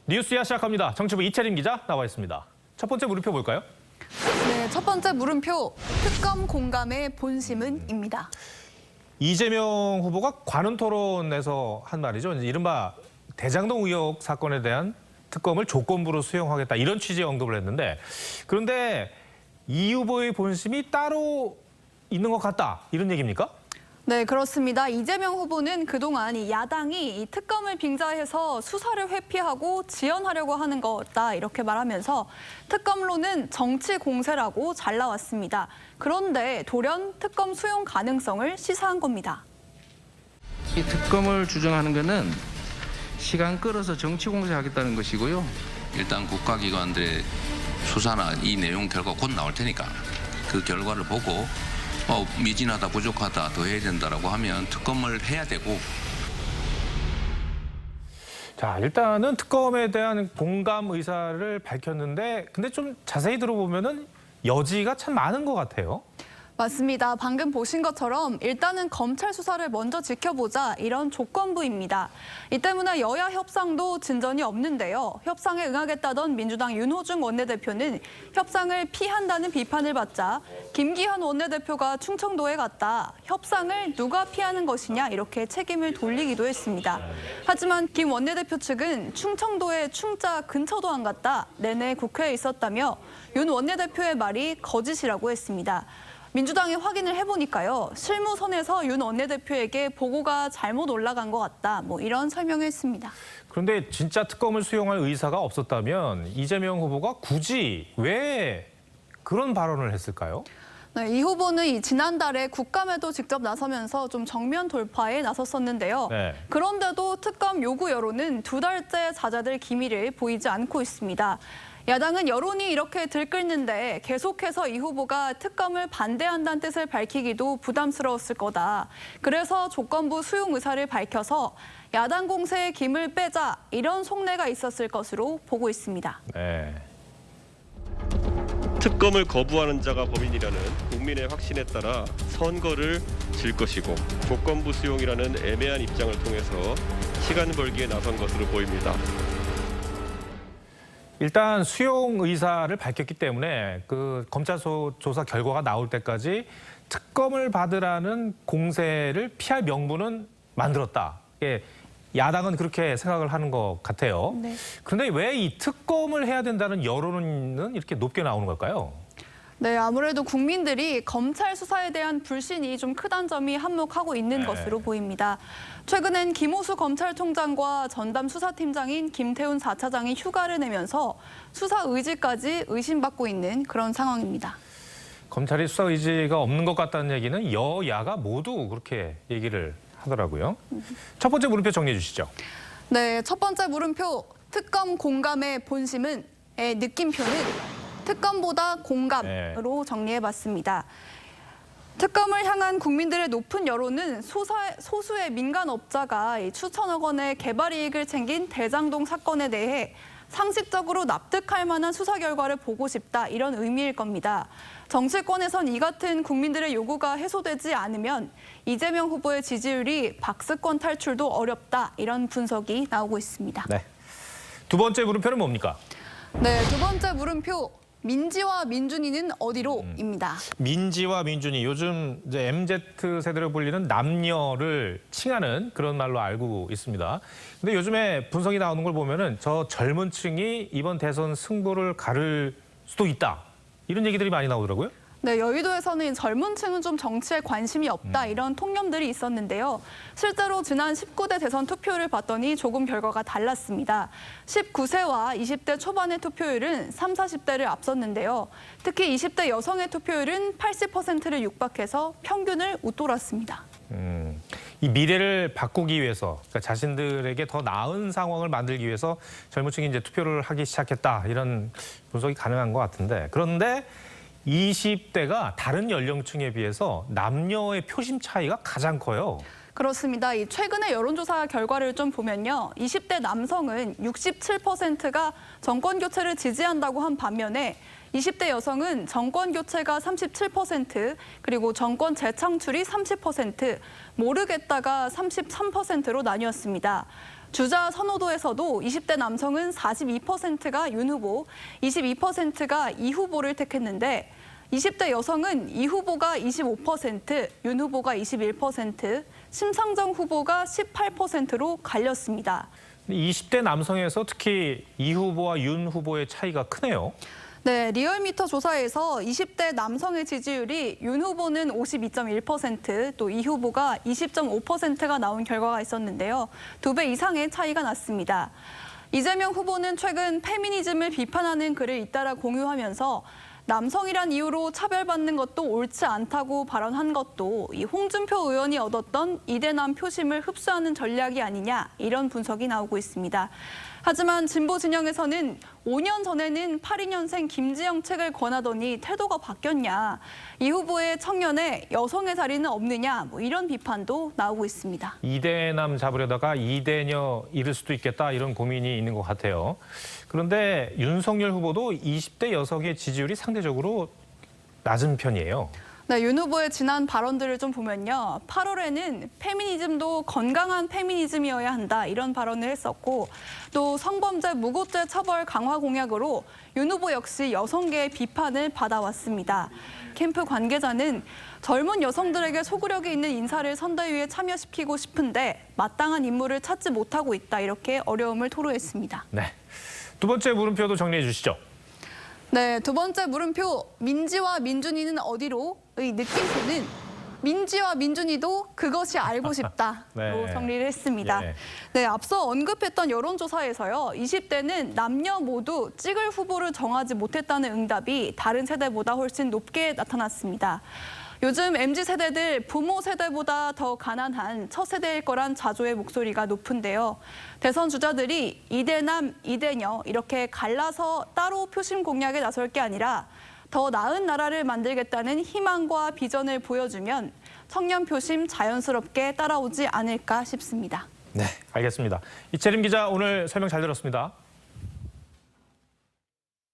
뉴스야 시작합니다. 정치부 이채림 기자 나와 있습니다. 첫 번째 물음표 볼까요? 네, 첫 번째 물음표, 특검 공감의 본심은입니다. 이재명 후보가 관훈 토론에서 한 말이죠. 이른바 대장동 의혹 사건에 대한 특검을 조건부로 수용하겠다 이런 취지의 언급을 했는데, 그런데 이 후보의 본심이 따로 있는 것 같다 이런 얘기입니까? 네, 그렇습니다. 이재명 후보는 그동안 이 야당이 이 특검을 빙자해서 수사를 회피하고 지연하려고 하는 거다 이렇게 말하면서 특검론은 정치 공세라고 잘 나왔습니다. 그런데 돌연 특검 수용 가능성을 시사한 겁니다. 이 특검을 주장하는 것은 시간 끌어서 정치 공세하겠다는 것이고요. 일단 국가기관들의 수사나 이 내용 결과 곧 나올 테니까 그 결과를 보고 미진하다, 부족하다, 더 해야 된다라고 하면 특검을 해야 되고. 자, 일단은 특검에 대한 공감 의사를 밝혔는데, 근데 좀 자세히 들어보면은 여지가 참 많은 것 같아요. 맞습니다. 방금 보신 것처럼 일단은 검찰 수사를 먼저 지켜보자 이런 조건부입니다. 이 때문에 여야 협상도 진전이 없는데요. 협상에 응하겠다던 민주당 윤호중 원내대표는 협상을 피한다는 비판을 받자 김기현 원내대표가 충청도에 갔다 협상을 누가 피하는 것이냐 이렇게 책임을 돌리기도 했습니다. 하지만 김 원내대표 측은 충청도에 충자 근처도 안 갔다 내내 국회에 있었다며 윤 원내대표의 말이 거짓이라고 했습니다. 민주당이 확인을 해보니까요. 실무선에서 윤 원내대표에게 보고가 잘못 올라간 것 같다. 이런 설명을 했습니다. 그런데 진짜 특검을 수용할 의사가 없었다면 이재명 후보가 굳이 왜 그런 발언을 했을까요? 네, 이 후보는 지난달에 국감에도 직접 나서면서 좀 정면 돌파에 나섰었는데요. 네. 그런데도 특검 요구 여론은 2달째 잦아들 기미를 보이지 않고 있습니다. 야당은 여론이 이렇게 들끓는데 계속해서 이 후보가 특검을 반대한다는 뜻을 밝히기도 부담스러웠을 거다. 그래서 조건부 수용 의사를 밝혀서 야당 공세의 김을 빼자 이런 속내가 있었을 것으로 보고 있습니다. 네. 특검을 거부하는 자가 범인이라는 국민의 확신에 따라 선거를 질 것이고 조건부 수용이라는 애매한 입장을 통해서 시간 벌기에 나선 것으로 보입니다. 일단 수용 의사를 밝혔기 때문에 그 검찰 조사 결과가 나올 때까지 특검을 받으라는 공세를 피할 명분은 만들었다. 야당은 그렇게 생각을 하는 것 같아요. 네. 그런데 왜 이 특검을 해야 된다는 여론은 이렇게 높게 나오는 걸까요? 네, 아무래도 국민들이 검찰 수사에 대한 불신이 좀 크다는 점이 한몫하고 있는 네. 것으로 보입니다. 최근엔 김호수 검찰총장과 전담 수사팀장인 김태훈 4차장이 휴가를 내면서 수사 의지까지 의심받고 있는 그런 상황입니다. 검찰이 수사 의지가 없는 것 같다는 얘기는 여야가 모두 그렇게 얘기를 하더라고요. 첫 번째 물음표 정리해 주시죠. 네, 첫 번째 물음표, 특검 공감의 본심은 느낌표는 특검보다 공감으로 정리해봤습니다. 특검을 향한 국민들의 높은 여론은 소수의 민간업자가 1,000억 원의 개발 이익을 챙긴 대장동 사건에 대해 상식적으로 납득할 만한 수사 결과를 보고 싶다 이런 의미일 겁니다. 정치권에선 이 같은 국민들의 요구가 해소되지 않으면 이재명 후보의 지지율이 박스권 탈출도 어렵다 이런 분석이 나오고 있습니다. 네. 두 번째 물음표는 뭡니까? 네, 두 번째 물음표. 민지와 민준이는 어디로?입니다. 민지와 민준이 요즘 이제 MZ 세대로 불리는 남녀를 칭하는 그런 말로 알고 있습니다. 근데 요즘에 분석이 나오는 걸 보면은 저 젊은 층이 이번 대선 승부를 가를 수도 있다. 이런 얘기들이 많이 나오더라고요. 네, 여의도에서는 젊은 층은 좀 정치에 관심이 없다 이런 통념들이 있었는데요. 실제로 지난 19대 대선 투표율을 봤더니 조금 결과가 달랐습니다. 19세와 20대 초반의 투표율은 30, 40대를 앞섰는데요. 특히 20대 여성의 투표율은 80%를 육박해서 평균을 웃돌았습니다. 이 미래를 바꾸기 위해서, 그러니까 자신들에게 더 나은 상황을 만들기 위해서 젊은 층이 이제 투표를 하기 시작했다 이런 분석이 가능한 것 같은데, 그런데 20대가 다른 연령층에 비해서 남녀의 표심 차이가 가장 커요. 그렇습니다. 이 최근의 여론조사 결과를 좀 보면요. 20대 남성은 67%가 정권 교체를 지지한다고 한 반면에 20대 여성은 정권 교체가 37%, 그리고 정권 재창출이 30%, 모르겠다가 33%로 나뉘었습니다. 주자 선호도에서도 20대 남성은 42%가 윤 후보, 22%가 이 후보를 택했는데 20대 여성은 이 후보가 25%, 윤 후보가 21%, 심상정 후보가 18%로 갈렸습니다. 20대 남성에서 특히 이 후보와 윤 후보의 차이가 크네요. 네, 리얼미터 조사에서 20대 남성의 지지율이 윤 후보는 52.1%, 또 이 후보가 20.5%가 나온 결과가 있었는데요. 2배 이상의 차이가 났습니다. 이재명 후보는 최근 페미니즘을 비판하는 글을 잇따라 공유하면서 남성이란 이유로 차별받는 것도 옳지 않다고 발언한 것도 이 홍준표 의원이 얻었던 이대남 표심을 흡수하는 전략이 아니냐, 이런 분석이 나오고 있습니다. 하지만 진보 진영에서는 5년 전에는 82년생 김지영 책을 권하더니 태도가 바뀌었냐, 이 후보의 청년에 여성의 자리는 없느냐, 이런 비판도 나오고 있습니다. 이대남 잡으려다가 이대녀 잃을 수도 있겠다, 이런 고민이 있는 것 같아요. 그런데 윤석열 후보도 20대 여성의 지지율이 상대적으로 낮은 편이에요. 네, 윤 후보의 지난 발언들을 좀 보면요. 8월에는 페미니즘도 건강한 페미니즘이어야 한다, 이런 발언을 했었고, 또 성범죄 무고죄 처벌 강화 공약으로 윤 후보 역시 여성계의 비판을 받아왔습니다. 캠프 관계자는 젊은 여성들에게 소구력이 있는 인사를 선대위에 참여시키고 싶은데 마땅한 인물을 찾지 못하고 있다, 이렇게 어려움을 토로했습니다. 네. 두 번째 물음표도 정리해 주시죠. 네, 두 번째 물음표, 민지와 민준이는 어디로? 의 느낌표는 민지와 민준이도 그것이 알고 싶다로 네. 정리를 했습니다. 예. 네, 앞서 언급했던 여론조사에서요. 20대는 남녀 모두 찍을 후보를 정하지 못했다는 응답이 다른 세대보다 훨씬 높게 나타났습니다. 요즘 MZ세대들 부모 세대보다 더 가난한 첫 세대일 거란 자조의 목소리가 높은데요. 대선 주자들이 이대남, 이대녀 이렇게 갈라서 따로 표심 공략에 나설 게 아니라 더 나은 나라를 만들겠다는 희망과 비전을 보여주면 청년 표심 자연스럽게 따라오지 않을까 싶습니다. 네, 알겠습니다. 이채림 기자, 오늘 설명 잘 들었습니다.